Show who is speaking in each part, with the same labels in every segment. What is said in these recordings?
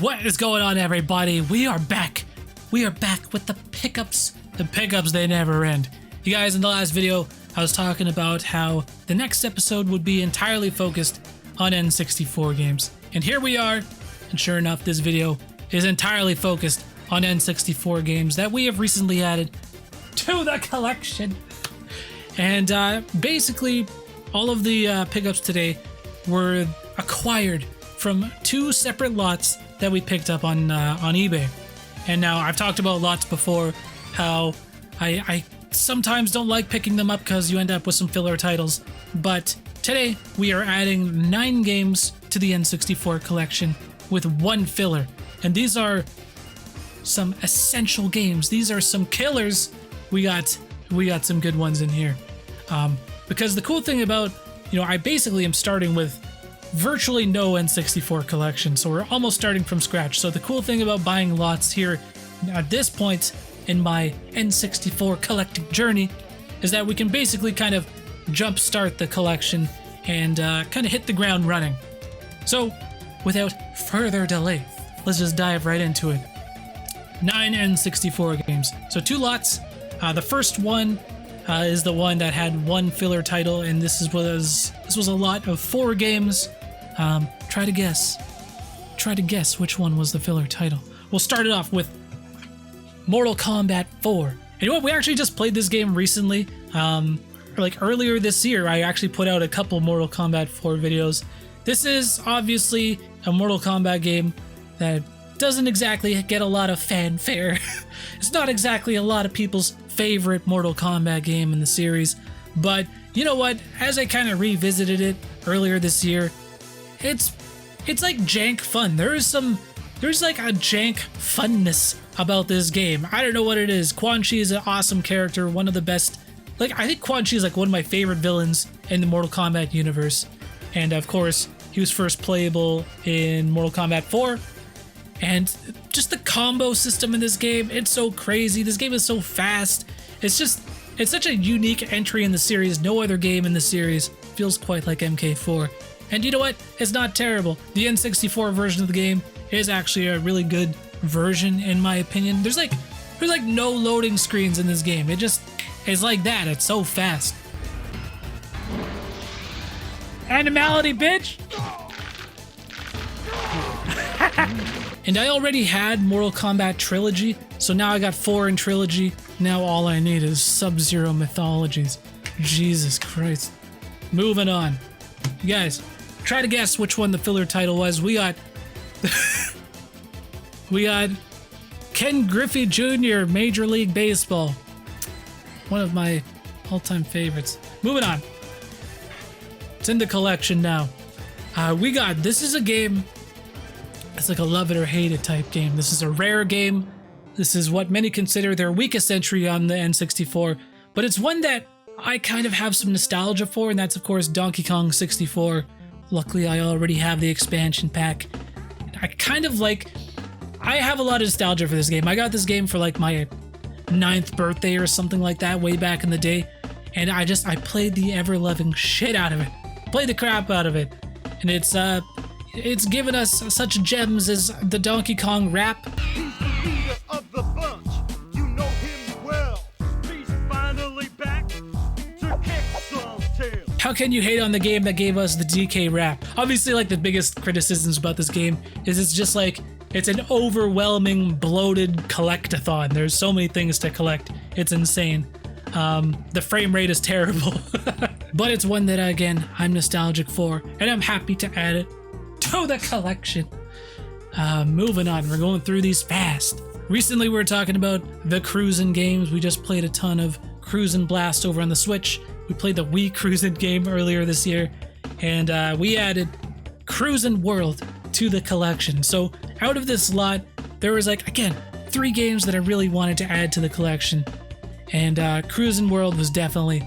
Speaker 1: What is going on, everybody? We are back. We are back with the pickups. The pickups, they never end. You guys, in the last video, I was talking about how the next episode would be entirely focused on N64 games. And here we are. And sure enough, this video is entirely focused on N64 games that we have recently added to the collection. And basically, all of the pickups today were acquired from two separate lots that we picked up on eBay. And now I've talked about lots before, how I sometimes don't like picking them up because you end up with some filler titles. But today we are adding 9 games to the N64 collection with 1 filler. And these are some essential games. These are some killers. We got some good ones in here. Because the cool thing about, I basically am starting with virtually no N64 collection, so we're almost starting from scratch. So the cool thing about buying lots here at this point in my N64 collecting journey is that we can basically kind of jumpstart the collection and kind of hit the ground running. So without further delay, let's just dive right into it. 9 N64 games. So 2 lots. The first one is the one that had 1 filler title, and this was a lot of 4 games. Try to guess which one was the filler title. We'll start it off with Mortal Kombat 4. And you know what? We actually just played this game recently. Like earlier this year, I actually put out a couple Mortal Kombat 4 videos. This is obviously a Mortal Kombat game that doesn't exactly get a lot of fanfare. It's not exactly a lot of people's favorite Mortal Kombat game in the series. But you know what? As I kind of revisited it earlier this year, it's like jank fun. There's like a jank funness about this game. I don't know what it is. Quan Chi is an awesome character, one of the best. Like, I think Quan Chi is like one of my favorite villains in the Mortal Kombat universe. And of course, he was first playable in Mortal Kombat 4. And just the combo system in this game, it's so crazy. This game is so fast. It's such a unique entry in the series. No other game in the series feels quite like MK4. And you know what? It's not terrible. The N64 version of the game is actually a really good version, in my opinion. There's like no loading screens in this game. It's like that. It's so fast. Animality, bitch! And I already had Mortal Kombat Trilogy, so now I got 4 in Trilogy. Now all I need is Sub-Zero Mythologies. Jesus Christ. Moving on. You guys, try to guess which one the filler title was. We got Ken Griffey Jr., Major League Baseball. One of my all-time favorites. Moving on. It's in the collection now. This is a game. It's like a love it or hate it type game. This is a rare game. This is what many consider their weakest entry on the N64, but it's one that I kind of have some nostalgia for, and that's of course Donkey Kong 64. Luckily, I already have the expansion pack. I have a lot of nostalgia for this game. I got this game for like my 9th birthday or something like that way back in the day, and I played the ever-loving shit out of it. Played the crap out of it, and it's given us such gems as the Donkey Kong rap.
Speaker 2: He's the leader of the bunch. You know him well. He's finally back to kick some tail.
Speaker 1: How can you hate on the game that gave us the DK rap? Obviously, like, the biggest criticisms about this game is it's an overwhelming, bloated collectathon. There's so many things to collect. It's insane. The frame rate is terrible. But it's one that, again, I'm nostalgic for, and I'm happy to add it to the collection. Moving on, we're going through these fast. Recently we were talking about the cruising games. We just played a ton of Cruisin' Blast over on the Switch. We played the Wii Cruisin' game earlier this year, and we added Cruisin' World to the collection. So out of this lot, there was like, again, 3 games that I really wanted to add to the collection, and Cruisin' World was definitely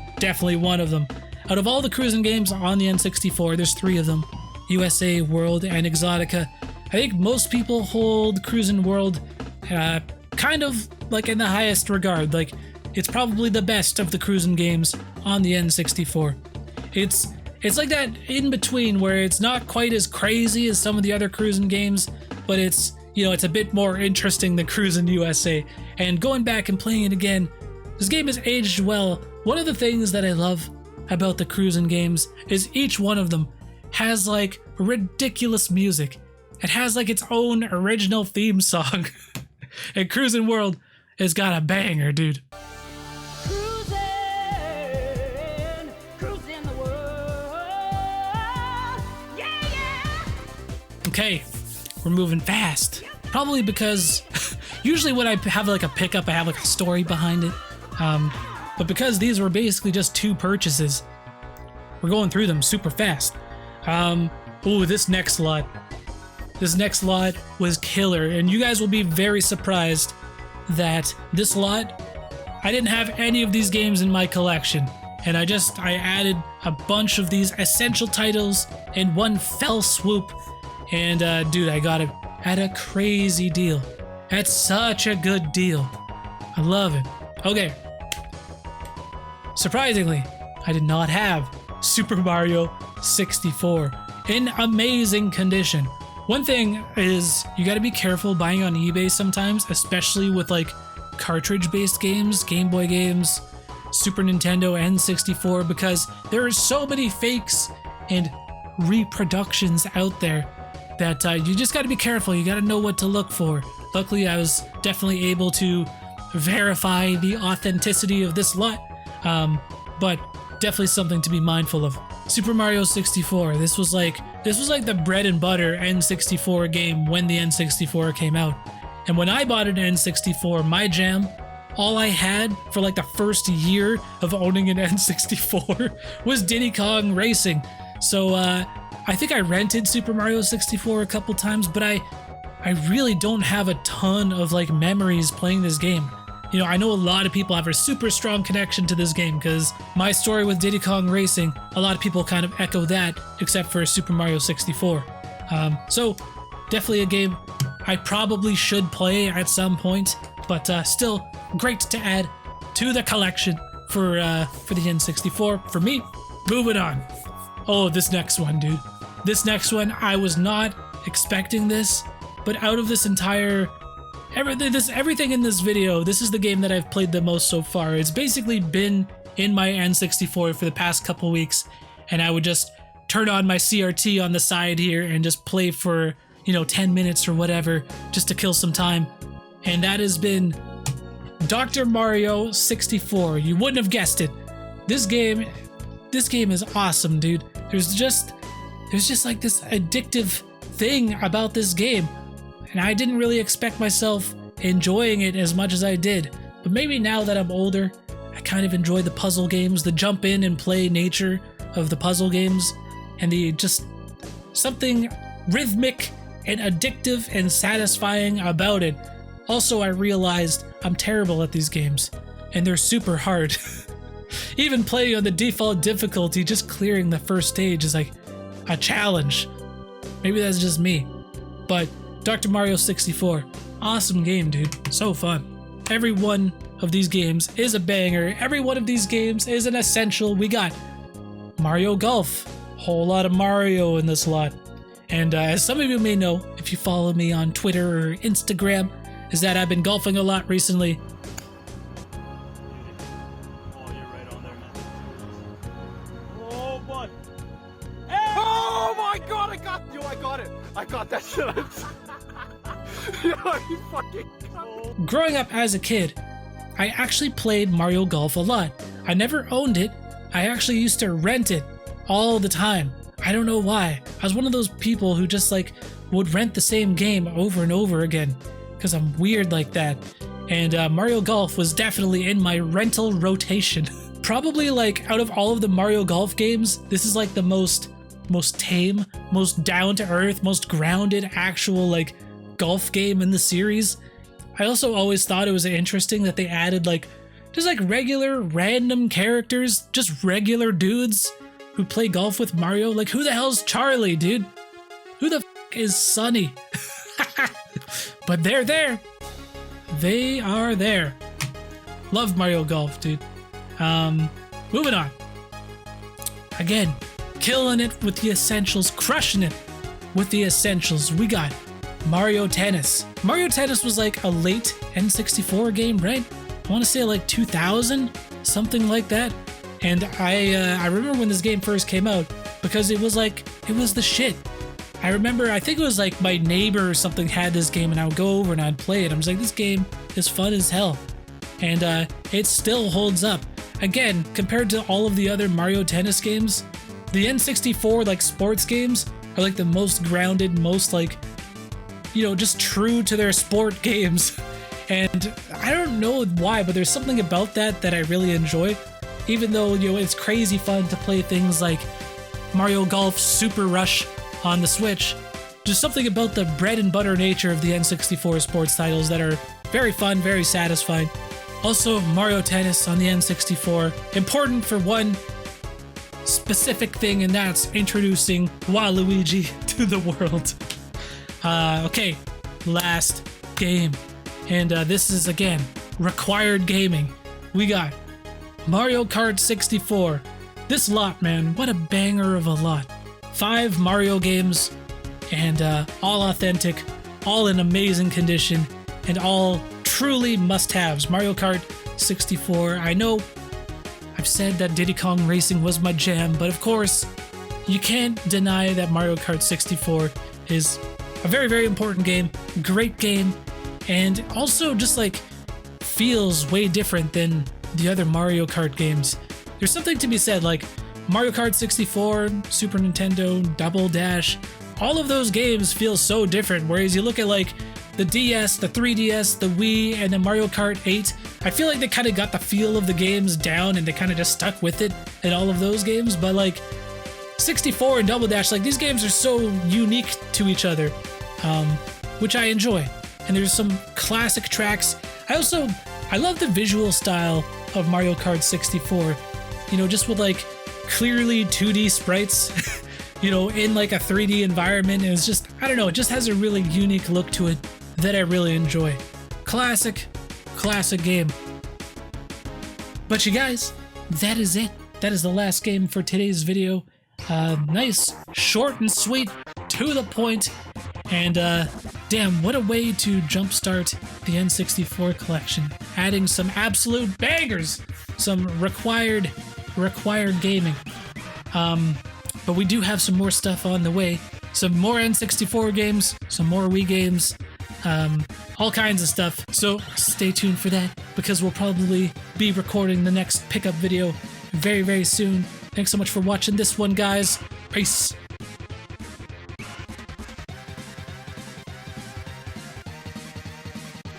Speaker 1: one of them. Out of all the cruising games on the N64, there's 3 of them: USA, World, and Exotica. I think most people hold Cruisin' World kind of like in the highest regard. Like, it's probably the best of the cruising games on the N64. It's like that in between where it's not quite as crazy as some of the other cruising games, but it's, you know, it's a bit more interesting than Cruisin' USA. And going back and playing it again, this game has aged well. One of the things that I love about the Cruisin' games is each one of them has like ridiculous music. It has like its own original theme song. And Cruisin' World has got a banger, dude.
Speaker 2: Cruising the world. Yeah, yeah.
Speaker 1: Okay, we're moving fast. Probably because usually when I have like a pickup, I have like a story behind it. But because these were basically just 2 purchases, we're going through them super fast. Ooh, this next lot was killer, and you guys will be very surprised that this lot, I didn't have any of these games in my collection, and I added a bunch of these essential titles in one fell swoop, and dude, I got it at a crazy deal. That's such a good deal. I love it. Okay. Surprisingly, I did not have Super Mario 64 in amazing condition. One thing is you gotta be careful buying on eBay sometimes, especially with like cartridge-based games, Game Boy games, Super Nintendo, N64, because there are so many fakes and reproductions out there that you just gotta be careful. You gotta know what to look for. Luckily, I was definitely able to verify the authenticity of this lot, but definitely something to be mindful of. Super Mario 64. This was like the bread and butter N64 game when the N64 came out. And when I bought an N64, my jam, all I had for like the first year of owning an N64 was Diddy Kong Racing. So I think I rented Super Mario 64 a couple times, but I really don't have a ton of like memories playing this game. You know, I know a lot of people have a super strong connection to this game because my story with Diddy Kong Racing, a lot of people kind of echo that, except for Super Mario 64. So definitely a game I probably should play at some point, but still great to add to the collection for the N64. For me, moving on. Oh, this next one, dude. This next one, I was not expecting this, but out of this entire everything in this video, this is the game that I've played the most so far. It's basically been in my N64 for the past couple weeks, and I would just turn on my CRT on the side here and just play for, you know, 10 minutes or whatever, just to kill some time. And that has been Dr. Mario 64. You wouldn't have guessed it. This game is awesome, dude. There's just like this addictive thing about this game. And I didn't really expect myself enjoying it as much as I did. But maybe now that I'm older, I kind of enjoy the puzzle games, the jump in and play nature of the puzzle games, and the just something rhythmic and addictive and satisfying about it. Also, I realized I'm terrible at these games, and they're super hard. Even playing on the default difficulty, just clearing the first stage is like a challenge. Maybe that's just me, but Dr. Mario 64, awesome game, dude. So fun. Every one of these games is a banger. Every one of these games is an essential. We got Mario Golf, whole lot of Mario in this lot. And as some of you may know, if you follow me on Twitter or Instagram, is that I've been golfing a lot recently.
Speaker 2: Oh, you're right on there, man. Oh, bud. Hey! Oh my God! I got it. I got that shit. You fucking.
Speaker 1: Growing up as a kid, I actually played Mario Golf a lot. I never owned it. I actually used to rent it all the time. I don't know why. I was one of those people who just like would rent the same game over and over again because I'm weird like that. And Mario Golf was definitely in my rental rotation. Probably like out of all of the Mario Golf games, this is like the most tame, most down to earth, most grounded actual like golf game in the series. I also always thought it was interesting that they added like just like regular random characters, just regular dudes who play golf with Mario. Like, who the hell's Charlie, dude? Who the f is Sunny? But they're there. They are there. Love Mario Golf, dude. Moving on. Again, killing it with the essentials, crushing it with the essentials. We got Mario Tennis. Mario Tennis was like a late N64 game, right? I want to say like 2000, something like that. And I remember when this game first came out because it was the shit. I remember, I think it was like my neighbor or something had this game and I would go over and I'd play it. I was like, this game is fun as hell. And it still holds up. Again, compared to all of the other Mario Tennis games, the N64 like sports games are like the most grounded, most like, you know, just true to their sport games. And I don't know why, but there's something about that I really enjoy. Even though, you know, it's crazy fun to play things like Mario Golf Super Rush on the Switch. Just something about the bread and butter nature of the N64 sports titles that are very fun, very satisfying. Also, Mario Tennis on the N64, important for one specific thing, and that's introducing Waluigi to the world. Okay, last game. And this is, again, required gaming. We got Mario Kart 64. This lot, man, what a banger of a lot. 5 Mario games, and all authentic, all in amazing condition, and all truly must-haves. Mario Kart 64. I know I've said that Diddy Kong Racing was my jam, but of course, you can't deny that Mario Kart 64 is a very, very important game, great game, and also just like feels way different than the other Mario Kart games. There's something to be said, like Mario Kart 64, Super Nintendo, Double Dash, all of those games feel so different, whereas you look at like the DS, the 3DS, the Wii, and then Mario Kart 8, I feel like they kind of got the feel of the games down and they kind of just stuck with it in all of those games, but like 64 and Double Dash, like these games are so unique to each other, which I enjoy. And there's some classic tracks. I love the visual style of Mario Kart 64, you know, just with like clearly 2D sprites, you know, in like a 3D environment. And it's just, I don't know, it just has a really unique look to it that I really enjoy. Classic game. But you guys, that is it. That is the last game for today's video. Nice, short and sweet, to the point. And damn, what a way to jumpstart the N64 collection. Adding some absolute bangers, some required gaming. But we do have some more stuff on the way. Some more N64 games, some more Wii games, all kinds of stuff. So stay tuned for that, because we'll probably be recording the next pickup video very, very soon. Thanks so much for watching this one, guys. Peace.